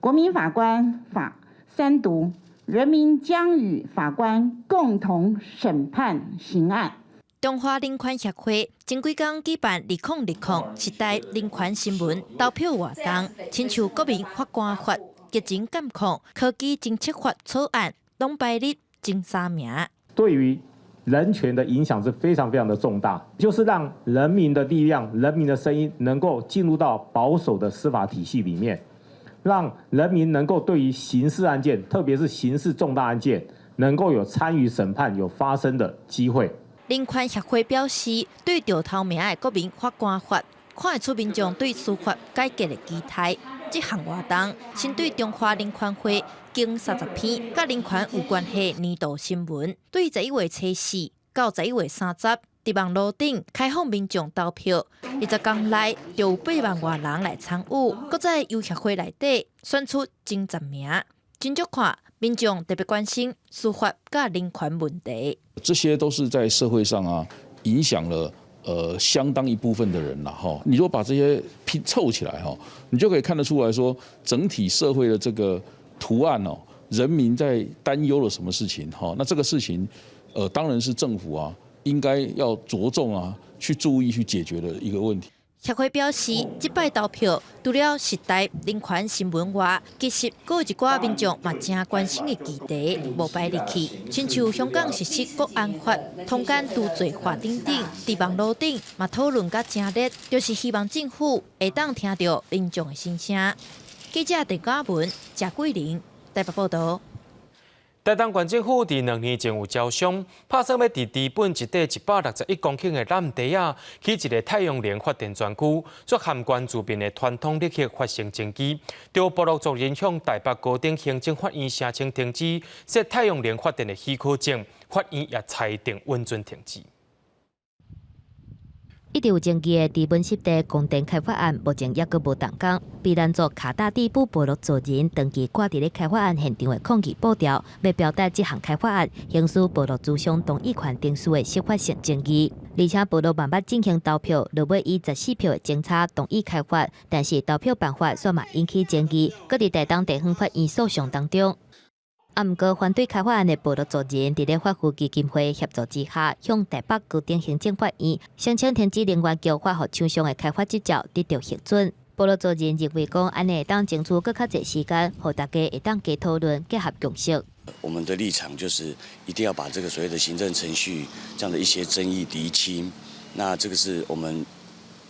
國民法官法3讀，人民將與法官共同審判刑案。中華人權協會前幾天舉辦202010大人權新聞投票活動，親像國民法官法、疫情監控、科技政策法草案，攏排入前3名。對於人權的影響是非常非常的重大，就是讓人民的力量、人民的聲音能夠進入到保守的司法體系裡面，讓人民能夠對於刑事案件，特別是刑事重大案件，能夠有參與審判、有發聲的機會。人權協會表示，對著頭名的國民法官法，看得出民眾對司法改革的期待。這項活動針對中華人權會經30篇甲人權有關係年度新聞，對11月初4到11月30，佇網絡頂開放民眾投票，20天內就有8萬多人來參與，閣在由協會內底選出前10名。真足看民眾特別關心司法甲人權問題。這些都是在社會上影響了相当一部分的人了哈。你如果把这些凑起来哈，你就可以看得出来说，整体社会的这个图案哦，人民在担忧了什么事情哈。那这个事情，当然是政府啊，应该要着重啊，去注意去解决的一个问题。协会表示，这摆投票除了时代人权新闻外，其实还有一寡民众嘛正关心的议题无摆入去，亲像香港实施国安法、通奸除罪法等等，伫网络顶嘛讨论甲正热，就是希望政府会当听到民众的心声。记者陈嘉文、谢桂玲台北报道。台东县政府伫2年前有招商，拍算要伫治本一块161公顷的蓝地啊，起一个太阳能发电专区，却涵关周边的传统绿域发生争议。就部落族人向台北高等行政法院申请停止设太阳能发电的许可证，法院也裁定允准停止。一直有争议的治本湿地供电开发案，目前也阁无动工。避难族卡大地部部落族人长期挂伫咧开发案现场的抗议布条，要表达这项开发案刑事部落主商同意权定书的合法性争议。而且部落慢慢进行投票，落尾以14票的争差同意开发，但是投票办法却嘛引起争议，搁伫台东地方法院诉讼当中。毋过，反对开发案的部落族人伫咧法扶基金会协助之下，向台北高等行政法院申请停止能源局发予厂商的开发执照，得到核准。部落族人认为讲，安尼会当争取更较侪时间，互大家会当加讨论、结合共识。我们的立场就是一定要把这个所谓的行政程序这样的一些争议厘清。那这个是我们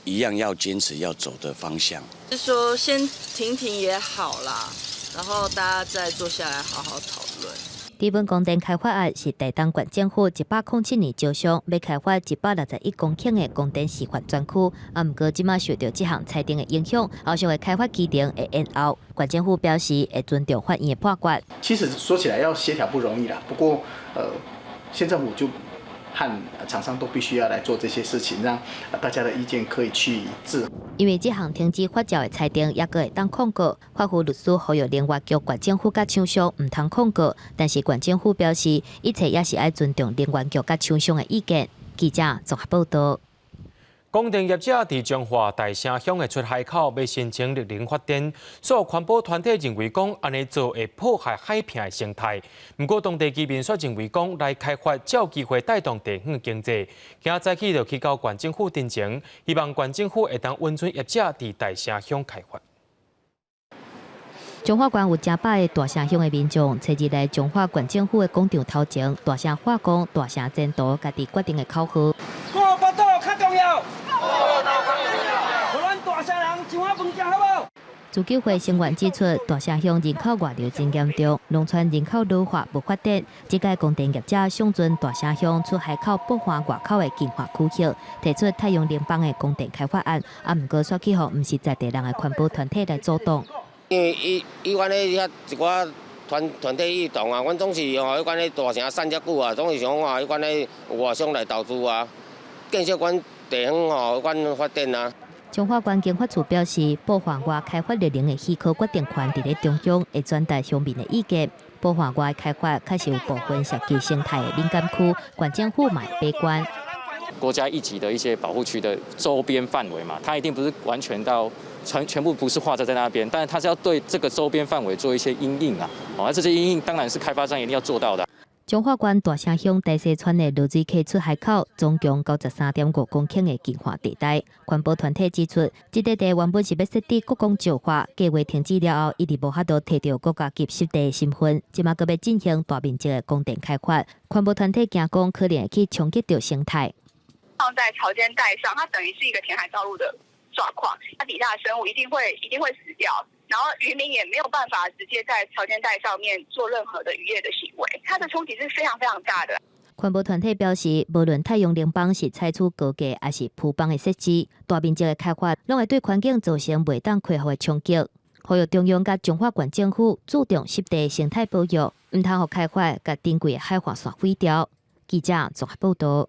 一样要坚持要走的方向。是说先停也好啦。然后大家再坐下来好好讨论。治本供电开发案是台东县政府107年招商，要开发161公顷的供电示范专区。毋过，即马受到这项裁定的影响，后续的开发机程会延后。县政府表示会尊重法院的判决。其实说起来要协调不容易啦，不过县政府就和厂商都必须要来做这些事情，让大家的意见可以去一致。因为这项停止发照的裁定，也阁会当控告。法务律师呼吁能源局、县政府甲厂商唔通控告，但是县政府表示，一切也是爱尊重能源局甲厂商的意见。记者综合报道。供电业者伫彰化大城乡的出海口要申请绿能发电，所有环保团体认为讲安尼做会破坏海片的生态。不过当地居民却认为讲来开发才有机会带动地方经济。今仔早起就去到县政府申请，希望县政府会当允准业者伫大城乡开发。彰化县有真百个大城乡的民众，初日来彰化县政府的广场头前，大声化工、大声前途，家己决定的口号。过巴肚较重要。互咱大城人一碗饭食好无？自救会成员指出，大城乡人口外流真严重，农村人口老化无发展。这届供电业者想尽大城乡出海口北环外口的净化区域，提出太阳能板的供电开发案，毋过却去互毋是在地人的环保团体来主动。因为伊阮咧遐一寡团体运动啊，阮总是吼，迄款咧大城散遮久啊，总是想话迄款咧外商来投资啊，建设阮地方吼，阮发展啊。彰化县经发处表示，部分外开发绿能的许可决定权伫咧中央，会转达乡民的意见。部分外开发确实有部分涉及生态的敏感区，县政府嘛会闭关。国家一级的一些保护区的周边范围嘛，它一定不是完全到全部不是画在那边，但是它是要对这个周边范围做一些因应啊。那这些因应当然是开发商一定要做到的。彰化县大城乡大西村的露水溪出海口，总共93.5公顷的净化地带。环保团体指出，这块地原本是要设置国公计划，计划停止了后，一直无法度摕到国家级湿地身份，即马阁要进行大面积的供电开发。环保团体惊讲可能会去冲击到生态。放在潮间带上，它等于是一个填海造陆的状况，它底下的生物一定会死掉。然后渔民也没有办法直接在潮间带上面做任何的渔业的行为，它的冲击是非常非常大的。环保团体表示，无论太阳能板是采取高价还是铺板的设置，大面积的开发，拢会对环境造成袂当恢复的冲击。呼吁中央甲彰化县政府注重湿地生态保育，唔通互开发甲珍贵的海岸线毁掉。记者综合报道。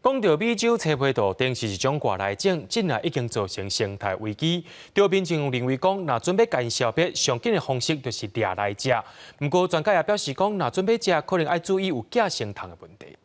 讲到美洲车批岛，定是一种外来种，近来已经造成生态危机。钓民众认为讲，若准备干消灭，上紧的方式就是掠来食。不过专家也表示讲，若准备食，可能要注意有寄生虫的问题。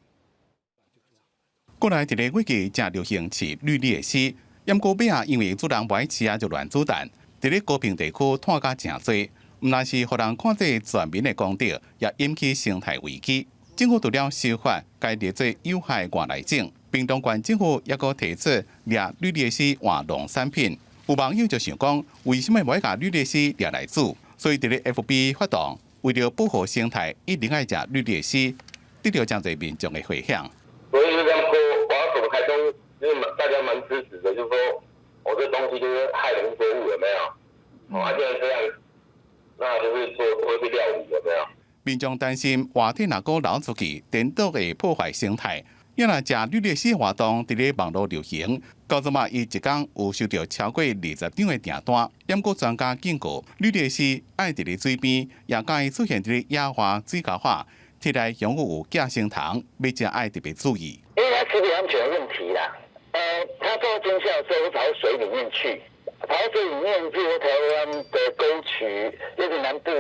过来一个月季正流行饲绿鬣蜥，盐高尾啊，因为主人不爱饲啊，就乱煮蛋。伫咧高屏地区摊甲真多，毋但是互人看做全民的公敌，也引起生态危机。政府除了修法该列做有害外来种，屏东县政府也阁提出掠绿鬣蜥换农产品。有网友就想讲，为什么袂甲绿鬣蜥掠来煮？所以伫咧 FB 发动，为了保护生态，一定爱食绿鬣蜥，得到真侪民众的回响。所以这样说，我要怎么开通？就是大家蛮支持的，就是说，我这东西就是害农作物，有没有？既然这样，那就是说会被料理，有没有？民众担心活体若果流出去，颠倒会破坏生态。因为食绿鬣蜥活动伫咧网络流行，高中嘛伊一工有收到超过20张的订单。严格专家警告，绿鬣蜥爱伫咧水边，也介意出现伫咧野化、水沟化，摕来养有寄生虫，要食爱特别注意。因为它食品安全的问题啦，它做经销的时候会跑到水里面去，跑到水里面，譬如台湾的沟渠，尤其南部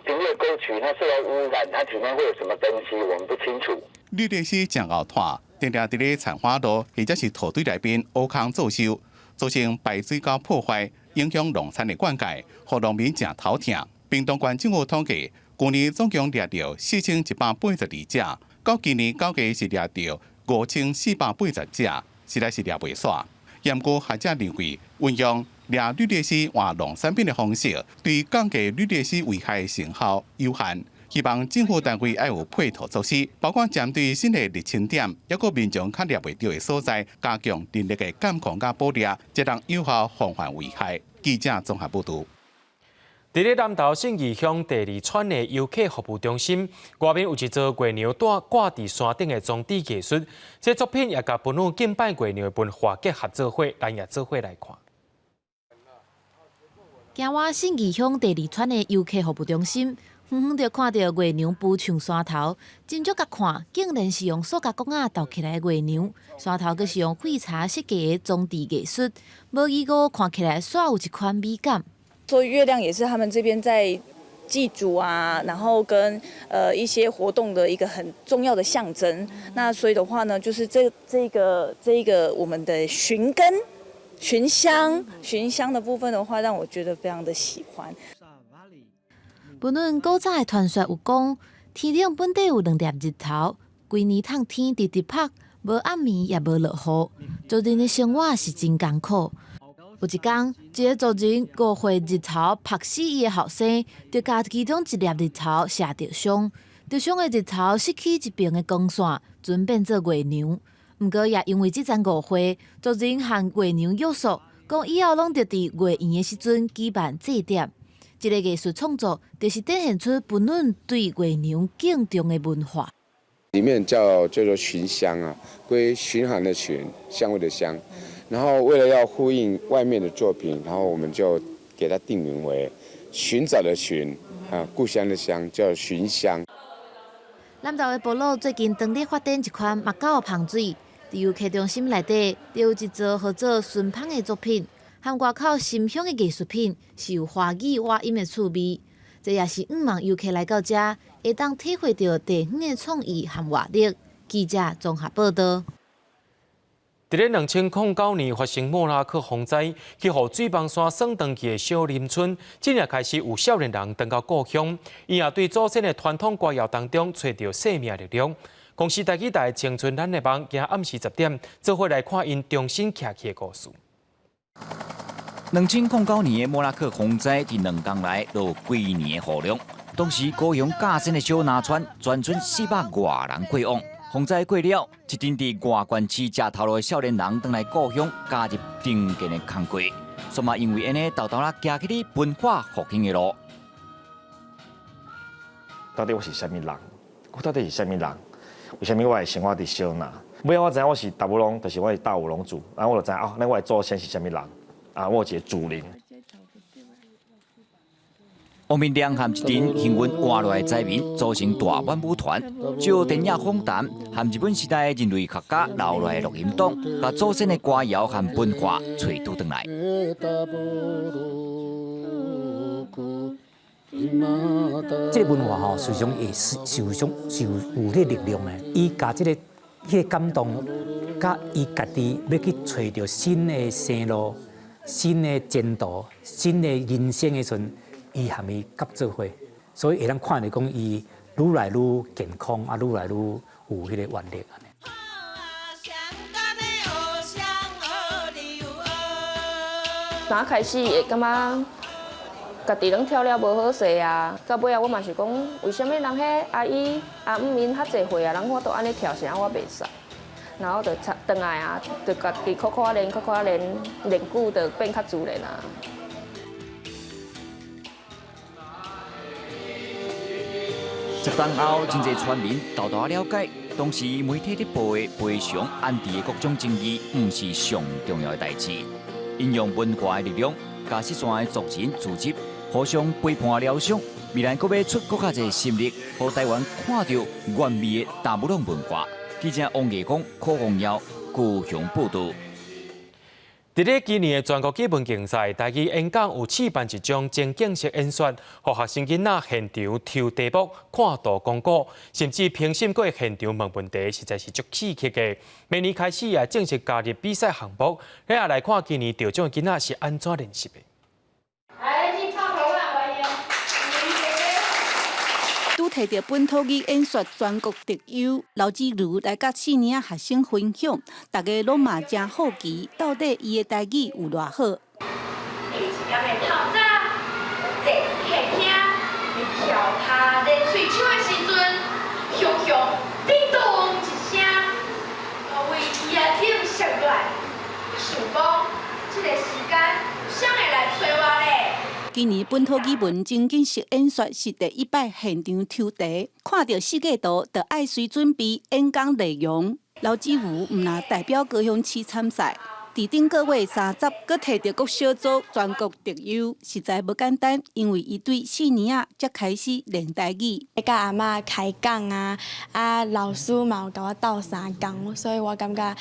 平越沟渠，它受到污染，它体内会有什么东西，我们不清楚。绿鬣蜥真熬炭，定定伫咧产花路或者是土堆内边挖空作秀，造成排水沟破坏，影响农产的灌溉，互农民真头疼。屏东县政府统计，去年总共掠到4182只，到今年估计是掠到5480只，实在是掠袂煞。严格学者认为，运用掠绿鬣蜥换农产品的方式，对降低绿鬣蜥危害的成效有限。希望政府单位要有配套措施，包括针对新的入侵点，抑个民众较掠袂到的所在，加强人力的监控甲捕猎，才能有效防范危害。记者综合报道。伫咧南投信义乡第2村的游客服务中心，外面有一座月娘挂伫山顶的装置艺术，这作品也甲本路敬拜月娘的文化结合做伙，咱也做伙来看。行往信义乡第2村的游客服务中心。远远就看到月娘浮上山头，真足甲看，竟然是用塑胶管仔倒起来的月娘，山头阁是用废柴设计的装置艺术，无疑个看起来煞有一款美感。所以月亮也是他们这边在祭祖啊，然后跟一些活动的一个很重要的象征。那所以的话呢，就是这个我们的寻香的部分的话，让我觉得非常的喜欢。本论古早的传说有讲，天顶本地有2粒日头，规年通天直直拍，无暗暝也无落雨，做人的生活是真艰苦。有一天，一个族人误会日头拍死伊的后生，就甲其中1粒日头射着伤，着伤的日头失去一边的光线，转变做月娘。毋过也因为这件误会，族人和月娘约束，讲以后拢得伫月圆的时阵举办祭典。这个艺术创作就是展现出本论对月娘敬重的文化。里面叫做寻香啊，归巡航的巡，香味的香。然后为了要呼应外面的作品，然后我们就给它定名为寻找的寻啊，故乡的乡，叫寻香。南投的部落最近当地发展一款目狗的香水，伫游客中心内底就有一座号做顺芳的作品。和外口新香的艺术品是有华语外音的趣味，这也是望游客来到这会当体会到地方的创意和活力。记者综合报道。伫咧2009年发生莫拉克洪灾，去互水邦山送回去的小林村，今日开始有少年人回到故乡，伊也对祖先的传统歌谣当中找到生命力量。公司台记台青春咱的梦，今暗时10点，做伙来看因重新徛起的故事。2009年的莫拉克洪灾，伫2天内落几年的雨量，当时高雄驾驶的小南船全船400多人过往。洪灾过了，一阵伫外关市食头路的少年人回来故乡，加入定建的工作，煞嘛因为安尼豆豆啦行起哩文化复兴的路。到底我是啥物人？我到底是啥物人？为什么我会生活伫小南？尾我知影我是大武龙，就是我是大武龙族，然后我就知哦，那我的祖先是啥物人？啊，我有一个祖灵。王明亮和一群幸运活落来的灾民组成大满舞团，就电影访谈和日本时代人类学家留来的录音档，把祖先的歌谣和文化吹渡回来。这个文化吼，实际上也是受有这力量的。伊甲这个迄个感动，甲伊家己要去找到新的生路、新的前途、新的人生的时阵，伊含伊合作伙，所以会当看到讲伊愈来愈健康，啊，愈来愈有迄个活力安尼。哪开始会感觉家己拢跳了无好势啊？到尾啊，我嘛是讲，为什么人迄阿姨阿姆因较侪岁啊，人我都安尼跳，啥我袂使？然后就转来啊，就家己苦苦练，练久就变较自然啊。接单后，真侪村民豆豆了解，当时媒体咧报的赔偿、安置的各种争议，毋是上重要的代志。应用文化的力量，甲失散的族人组织，互相陪伴疗伤。未来阁要出更较侪心力，互台湾看到原味的大武龙文化。记者王艺光、柯宏耀高雄报道。伫咧今年的全国基本竞赛，台语演讲有试办一种情景式演说，互学生囡仔现场抽题目、看图讲古，甚至评审过现场问问题，实在是足刺激的。明年开始也正式加入比赛项目，咱也来看今年得奖的囡仔是安怎练习的。拄摕到本土语演说全国特优，刘志如来甲4年仔学生分享，大家拢嘛真好奇，到底伊的台语有偌好？跳踏咧喙手的时阵，雄雄叮咚一声，我为伊啊挺摔落来。我想讲，这个时间谁会来找我咧？今年本土语文情景式演说是第一摆现场抽题，看到世界图就爱随准备演讲内容。刘志武毋若代表高雄市参赛。伫顶个月30，佮摕到国小组全国特优，实在无简单，因为伊对4年仔才开始练台语。甲阿嬷开讲啊，老师嘛有甲我斗3工，所以我感觉，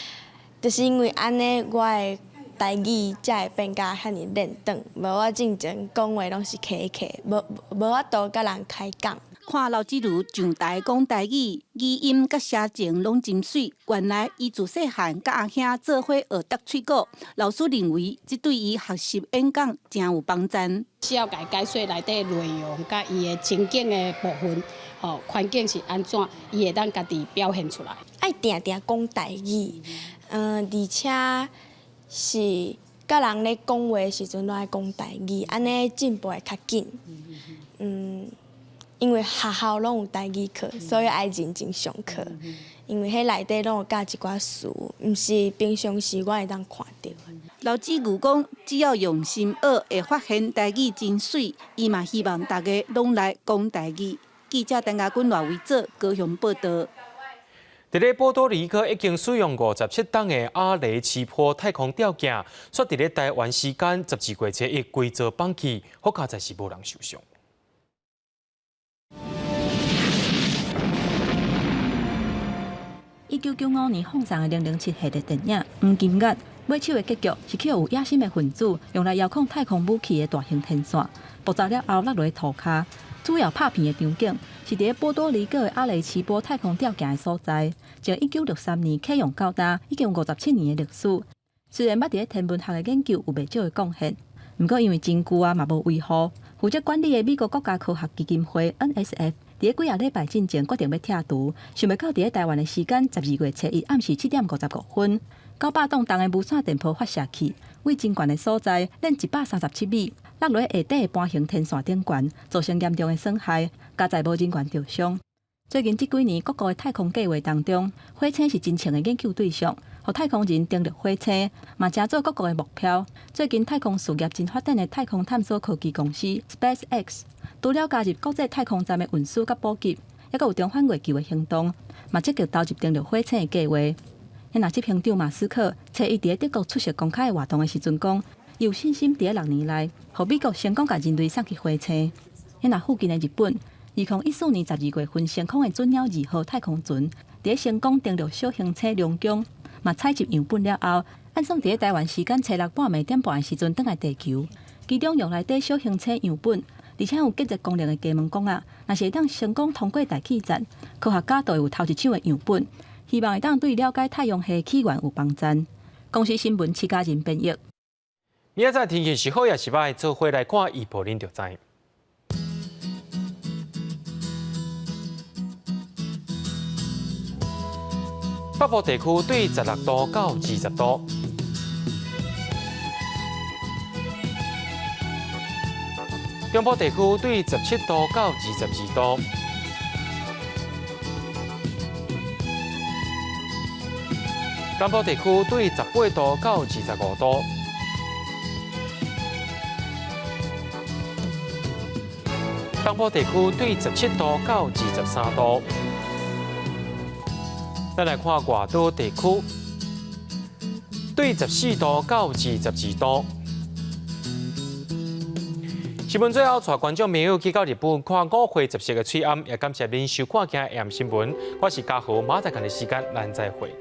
就是因为安尼，我的台语才会变甲遐尼练长。无我之前讲话拢是客，无法度甲人开讲。看刘志如上台讲台语，语音甲声情拢真水。原来伊自细汉甲阿兄做伙学读喙语，老师认为这对伊学习演讲真有帮助。需要解解说内底内容，甲伊的情景的部分，环境是安怎，伊会当家己表现出来。爱定定讲台语，而且是甲人咧讲话的时阵，拢爱讲台语，安尼进步会较紧。因为学校拢有台语课，所以爱认真上课。因为迄内底拢有教一寡词，毋是平常时我会当看到。刘志如讲，只要用心学，会发现台语真水。伊嘛希望大家拢来讲台语。记者陈家军、赖维做高雄报道。伫咧波多黎各已经使用57档的阿雷奇坡太空吊镜，却伫咧台湾时间12月7日规则放弃，好佳在是无人受伤。1995年放送的007系列电影《黄金眼》尾手的结局是去有野心的分子用来遥控太空武器的大型天线，爆炸了后落落涂骹。主要拍片的场景是伫波多黎各的阿雷奇波太空吊镜的所在，从1963年启用到今，已经有57年的历史。虽然捌伫天文学的研究有袂少的贡献，不过因为真旧嘛无维护，负责管理的美国国家科学基金会 NSF。伫几啊礼拜之前决定要拆除，想袂到伫台湾的时间12月7日暗时7点55分，900栋重的无线电波发射器为真悬的所在连137米落落下底的盘形天线顶悬，造成严重的损害，加载无人员受伤。最近这几年，各国的太空计划当中，火星是真正的研究对象，互太空人登陆火星，嘛正做各国的目标。最近太空事业真发展的太空探索科技公司 SpaceX。除了加入国际太空站的运输甲补给，也有重返月球的行动，嘛积极投入登陆火星的计划。那执行长马斯克初一伫德国出席公开的活动的时阵讲，伊有信心伫6年内，互美国成功甲人类送去火星。那附近的日本，2014年12月份升空的准鸟2号太空船，伫成功登陆小行星亮宫，嘛采集样本了后，按算伫台湾时间初6半暝点半的时阵，返来地球。其中用内底小行星样本。而且有极热功能的加盟讲啊，若是会当成功通过大气层，科学家都会有头一手的样本。希望会当对了解太阳系起源有帮助。公司新闻7家人编译。明仔载天气是好也是歹，做伙来看预报，恁就知。北部地区对16度到20度，中部地区对17度到22度，南部地区对18度到25度，东部地区对17度到23度。再来看外岛地区，对14度到22度。新闻最后，带观众朋友去到日本看5月10日的水暗，也感谢您收看今日AM新闻，我是嘉豪，马仔间的时间咱再会。